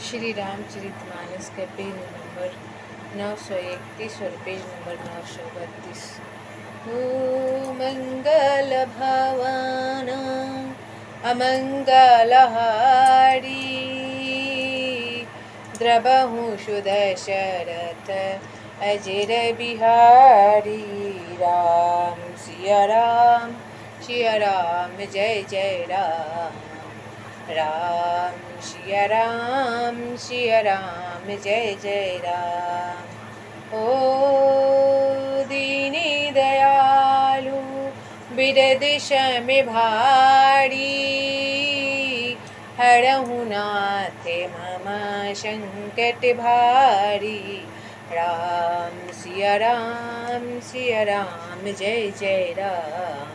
श्री रामचरितमानस का page number 931 और page number 932। ओ मंगल भवन अमंगलहारी द्रबहु सुदशरथ अजर बिहारी। राम सिया राम जय जय राम। राम सिया राम जय जय राम। ओ दीनी दयालु बिरद शम भारी हरहु नाथ मम संकट भारी। राम सिया राम जय जय राम।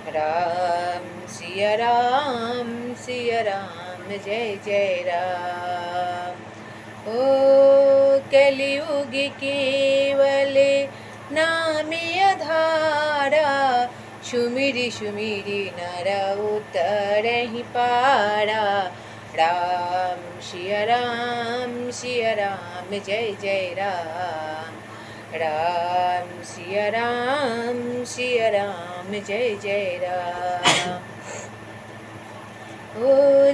राम सिया राम जय जय राम। ओ कलियुग केवल नामे आधारा सुमिरि सुमिरि नर उतरहि पारा। राम सिया राम जय जय राम। राम सिया राम जय जय राम। ओ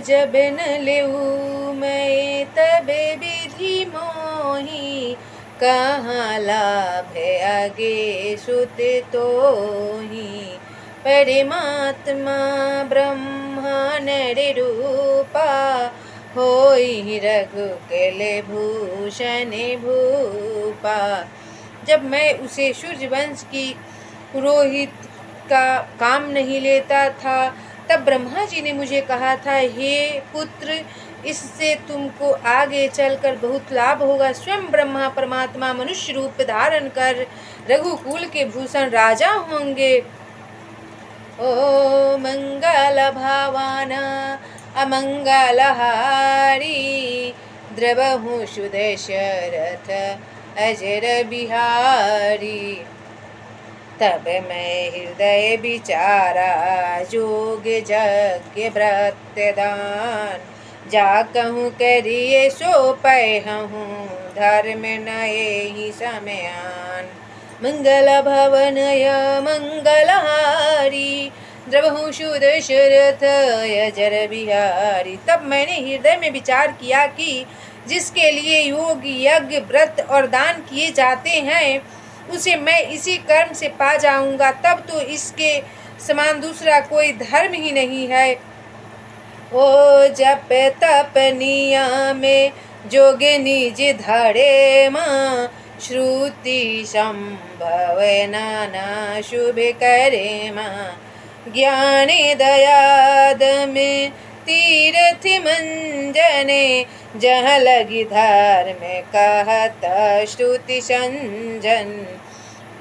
जब न लेऊ मैं तब विधि मोही कहाँ लाभ आगे सुत तोही। परमात्मा ब्रह्मा नर रूपा होई रघुकुल भूषण भूपा। जब मैं उसे सूर्यवंश की पुरोहित का काम नहीं लेता था तब ब्रह्मा जी ने मुझे कहा था, हे पुत्र, इससे तुमको आगे चलकर बहुत लाभ होगा। स्वयं ब्रह्मा परमात्मा मनुष्य रूप धारण कर रघुकुल के भूषण राजा होंगे। ओ मंगल भावाना अमंगलहारी द्रबहु सुदशरथ अजर बिहारी। तब मैं हृदय विचारा जोग यज्ञ व्रत दान जा कहूँ करिए सो पैहूँ धर्म नये ही समयान। मंगल भवनय मंगलहारी द्रबहु सुदशरथ अजर बिहारी। तब मैंने हृदय में विचार किया कि जिसके लिए योग यज्ञ व्रत और दान किए जाते हैं उसे मैं इसी कर्म से पा जाऊंगा। तब तो इसके समान दूसरा कोई धर्म ही नहीं है। ओ जप तप नियम जोग निज धरे माँ श्रुति संभव नाना शुभ करे माँ। ज्ञान दयाद में तीर्थ मंजने जहाँ लगी धर्म कहत श्रुति संजन।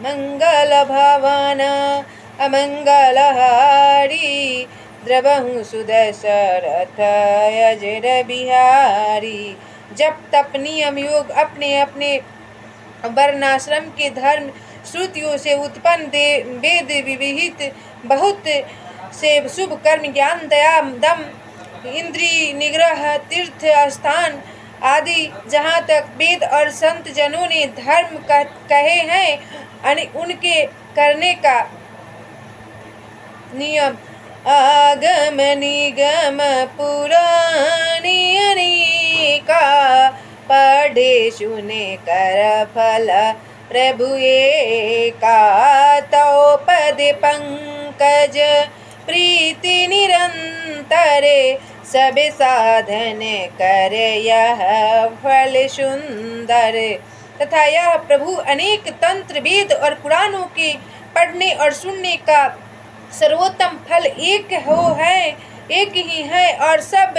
मंगल भवन अमंगलहारी द्रबहु सुदशरथ अजर बिहारी। जप तप नियम योग अपने अपने वर्णाश्रम के धर्म श्रुतियों से उत्पन्न वेद विविहित बहुत से शुभ कर्म ज्ञान दया दम इंद्रिय निग्रह तीर्थ स्थान आदि जहाँ तक वेद और संत जनों ने धर्म कहे हैं उनके करने का नियम। आगम निगम पुराणी अनेका पढ़े सुने कर फल प्रभु एका। तो पद पंकज प्रीति निरंतर सब साधन कर यह फल सुंदर। तथा यह प्रभु अनेक तंत्र वेद और पुराणों के पढ़ने और सुनने का सर्वोत्तम फल एक ही है और सब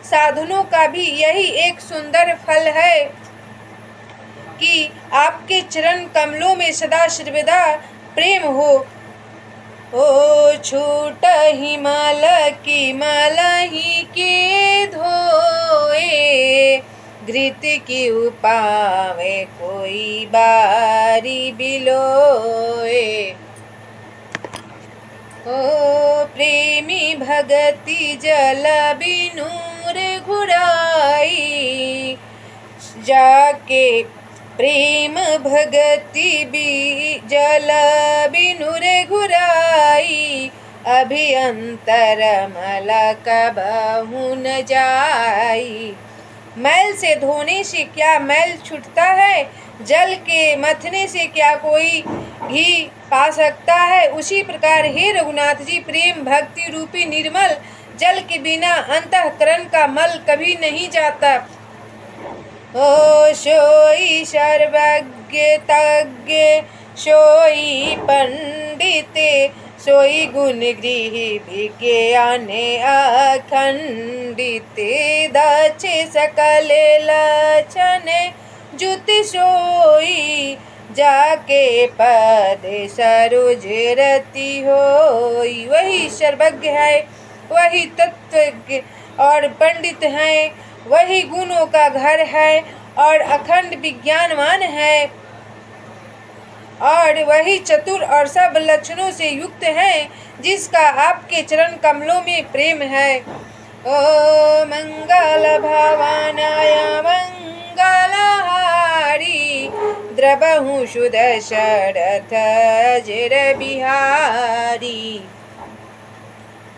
साधनों का भी यही एक सुंदर फल है कि आपके चरण कमलों में सदा सर्वदा प्रेम हो। ओ छूट हिमाल की माला ही के धोए घृत की उपावे कोई बारी बिलोए। ओ प्रेमी भगति जल बिनूर घुरा जाके प्रेम भगति भी जल बिनु रे घुराई, अभियंतर मल कबहु न जाई। मैल से धोने से क्या मैल छूटता है, जल के मथने से क्या कोई घी पा सकता है। उसी प्रकार हे रघुनाथ जी, प्रेम भक्ति रूपी निर्मल जल के बिना अंतःकरण का मल कभी नहीं जाता। ओ सोई सर्वज्ञ तज्ञ, सोई पंडित, सोई गुण गृह विज्ञान अखंडित, दक्ष सकल लक्षण जुत सोई, जाके पद सरोज रति होई। वही सर्वज्ञ है, वही तत्वज्ञ और पंडित है, वही गुणों का घर है और अखंड विज्ञानवान है, और वही चतुर और सब लक्षणों से युक्त है, जिसका आपके चरण कमलों में प्रेम है। ओ मंगल भवानाय मंगलहारी, द्रवहु सुदशरथ अजर बिहारी।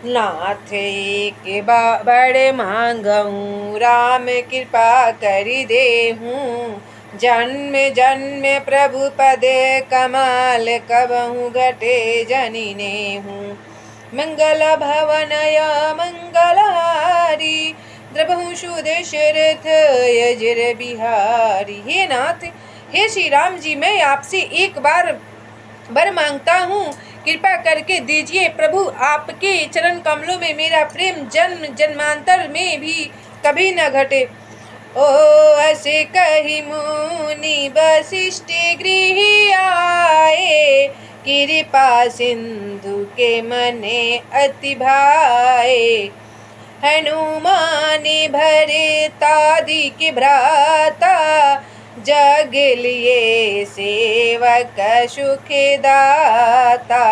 नाथ एक बड़ मांगहूँ, राम कृपा करि देहूँ, जन्म जन्म प्रभु पद कमाल, कबहु घटे जनि नेहूँ। मंगल भवनय मंगलहारी, द्रवहु सुदशरथ अजर बिहारी। हे नाथ, हे श्री राम जी, मैं आपसे एक बार वर मांगता हूँ, कृपा करके दीजिए प्रभु। आपके चरण कमलों में मेरा प्रेम जन्म जन्मांतर में भी कभी न घटे। ओ ऐसे कही मुनि वशिष्ठ गृह आए, कृपा सिंधु के मने अति भाए, हनुमान भरतादि के भ्राता, जग लिए सेवक सुख दाता,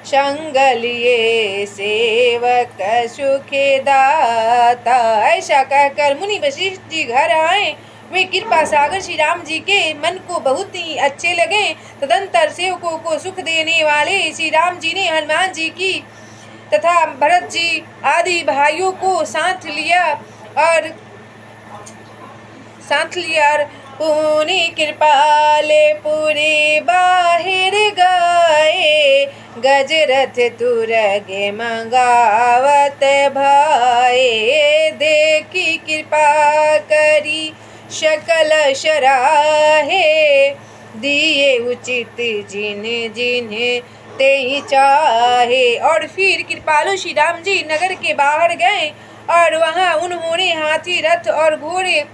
संग लिए सेवक सुख दाता। ऐसा कहकर मुनि वशिष्ठ जी घर आए। वे कृपा सागर श्री राम जी के मन को बहुत ही अच्छे लगे। तदंतर सेवकों को सुख देने वाले श्री राम जी ने हनुमान जी की तथा भरत जी आदि भाइयों को साथ लिया और पुनि कृपाले पूरे बाहिर गए, गजरथ तुरगे मंगावत भाए, देखी कृपा करी सकल सराहे, दिए उचित जिन जिन्हें ते ही चाहे। और फिर कृपालु श्री राम जी नगर के बाहर गए और वहां उन्होंने हाथी रथ और घोड़े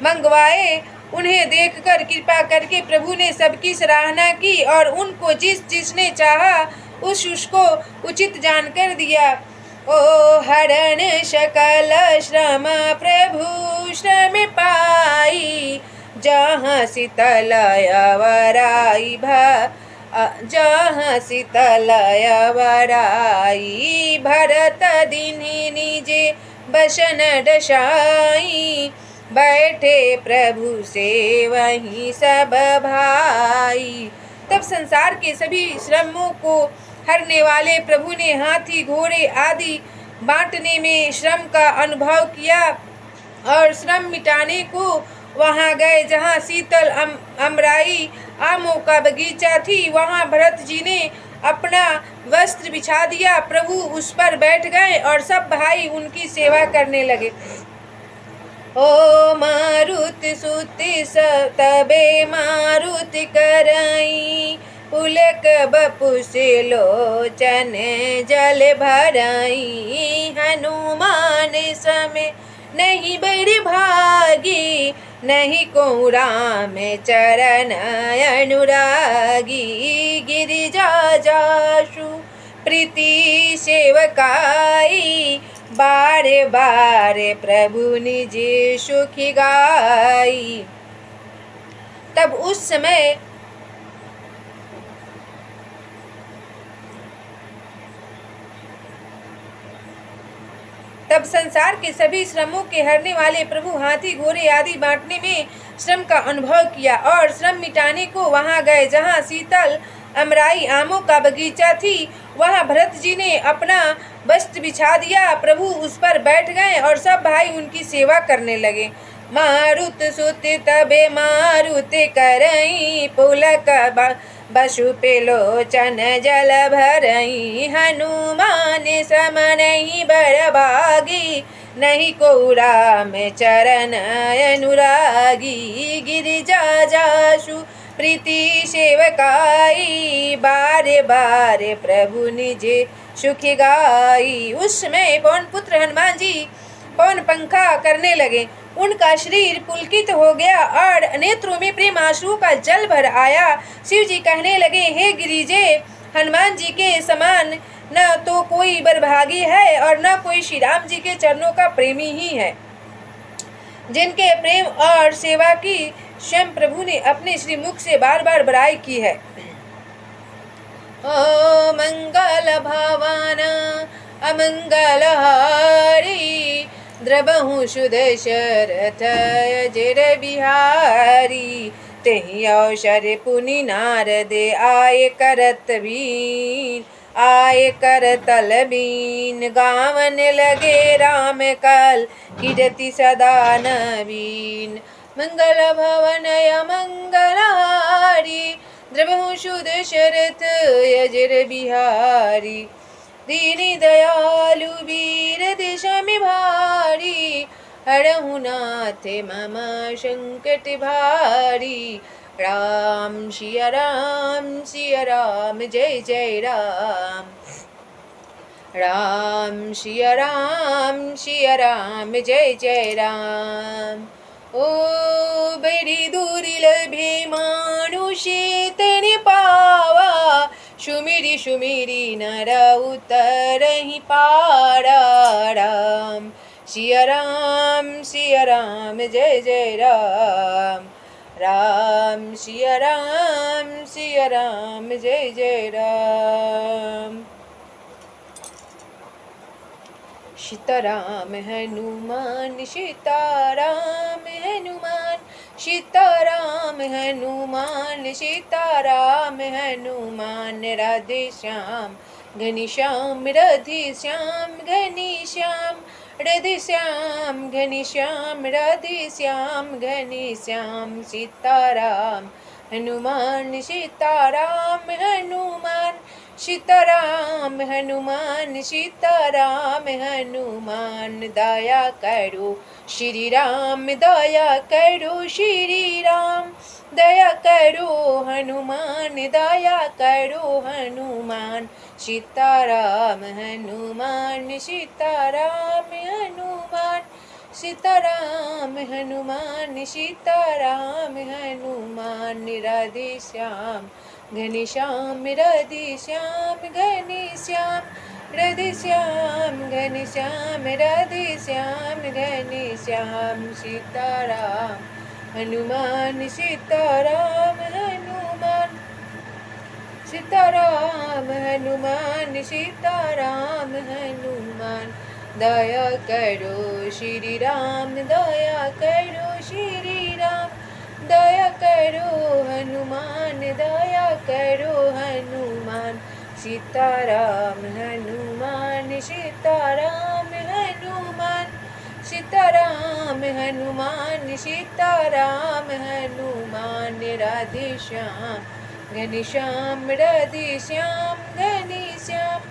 मंगवाए। उन्हें देखकर कृपा करके प्रभु ने सबकी सराहना की और उनको जिस जिसने चाहा उसको उचित जानकर दिया। ओ हरण सकल श्रम प्रभु श्रम पाई, जहाँ शीतलय वराई जहाँ शीतलय वराई, भरत दीन्हि निजे बसन दशाई, बैठे प्रभु से वहीं सब भाई। तब संसार के सभी श्रमों को हरने वाले प्रभु ने हाथी घोड़े आदि बांटने में श्रम का अनुभव किया और श्रम मिटाने को वहां गए जहां शीतल अमराई आमों का बगीचा थी। वहां भरत जी ने अपना वस्त्र बिछा दिया, प्रभु उस पर बैठ गए और सब भाई उनकी सेवा करने लगे। ओ मारुति सुति तबे मारुति करई, पुलक बपु से लोचन जल भरई, हनुमान समय नहीं बड़ी भागी, नहीं को राम चरण अनुरागी, गिरिजा जासु प्रीति सेवकाई, बारे बारे प्रभु निज सुख गाई। तब उस समय तब संसार के सभी श्रमों के हरने वाले प्रभु हाथी घोड़े आदि बांटने में श्रम का अनुभव किया और श्रम मिटाने को वहां गए जहां शीतल अमराई आमों का बगीचा थी। वहां भरत जी ने अपना वस्त्र बिछा दिया, प्रभु उस पर बैठ गए और सब भाई उनकी सेवा करने लगे। मारुत सुत तबे मारुत करई पुलक बसु पे लोचन जल भरई हनुमान समनहि बड़भागी नहीं को राम चरण अनुरागी गिरिजा जासु प्रीति सेवकाई बारे बारे प्रभु निजे सुख गाई। उस समय पवन पुत्र हनुमान जी पवन पंखा करने लगे। उनका शरीर पुलकित हो गया और नेत्रों में प्रेम आंसुओं का जल भर आया। शिव जी कहने लगे, हे गिरिजे, हनुमान जी के समान न तो कोई बरभागी है और न कोई श्री राम जी के चरणों का प्रेमी ही है। जिनके प्रेम और सेवा की स्वयं प्रभु ने अपने श्री मुख से बार बार बड़ाई की है। ओ मंगल भावाना अमंगल हारी द्रबहु सुदशरथ अजर बिहारी तेहि अवसर पुनि नारद आए करत बीन आए करतल बीन गावन लगे राम कल कीर्ति सदा नवीन। मंगल भवन मंगलहारी द्रबहु सुदशरथ अजर बिहारी दीनी दयालु वीर दिशा में भारी हरहु नाथ मम संकट भारी। राम सिया राम जय जय राम। राम सिया राम जय जय राम। ओ बड़ी दूरी लभे मानुषे तन पावा सुमिरी सुमिरी नर उतरहि पारा। राम सिया राम जय जय राम। राम सिया राम जय जय राम। सीताराम हनुमान सीताराम हनुमान सीताराम हनुमान सीताराम हनुमान राधे श्याम घनश्याम राधे श्याम घनश्याम राधे श्याम घनश्याम राधे श्याम घनश्याम। सीताराम हनुमान सीताराम हनुमान सीताराम हनुमान सीताराम हनुमान। दया करो श्री राम दया करो श्री राम दया करो हनुमान दया करो हनुमान। सीताराम हनुमान सीताराम हनुमान सीताराम हनुमान सीताराम हनुमान। राधे श्याम घनश्याम राधे श्याम घनश्याम राधे श्याम घनश्याम राधे श्याम घनश्याम। सीताराम हनुमान सीताराम हनुमान सीताराम हनुमान सीताराम हनुमान। दया करो श्री राम दया करो श्री राम दया करो हनुमान दया करो हनुमान। सीताराम हनुमान सीताराम हनुमान सीताराम हनुमान सीताराम हनुमान। राधे श्याम घनश्याम राधे श्याम घनश्याम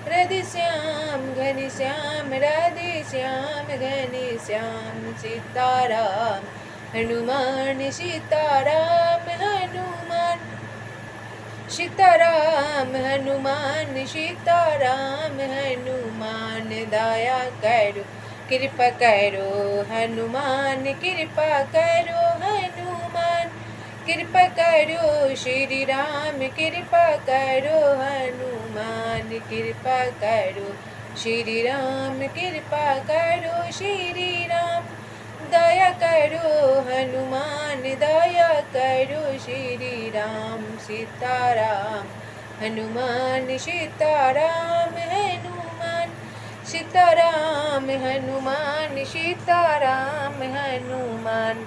राधे श्याम घनश्याम राधे श्याम घनश्याम। सीताराम हनुमान सीताराम हनुमान सीताराम हनुमान सीताराम हनुमान। दया करो कृपा करो हनुमान कृपा करो हनुमान कृपा करो श्री राम कृपा करो हनुमान कृपा करो श्री राम कृपा करो श्री राम दया करो हनुमान दया करो श्री राम। सीताराम हनुमान सीताराम हनुमान सीताराम हनुमान, सीताराम हनुमान।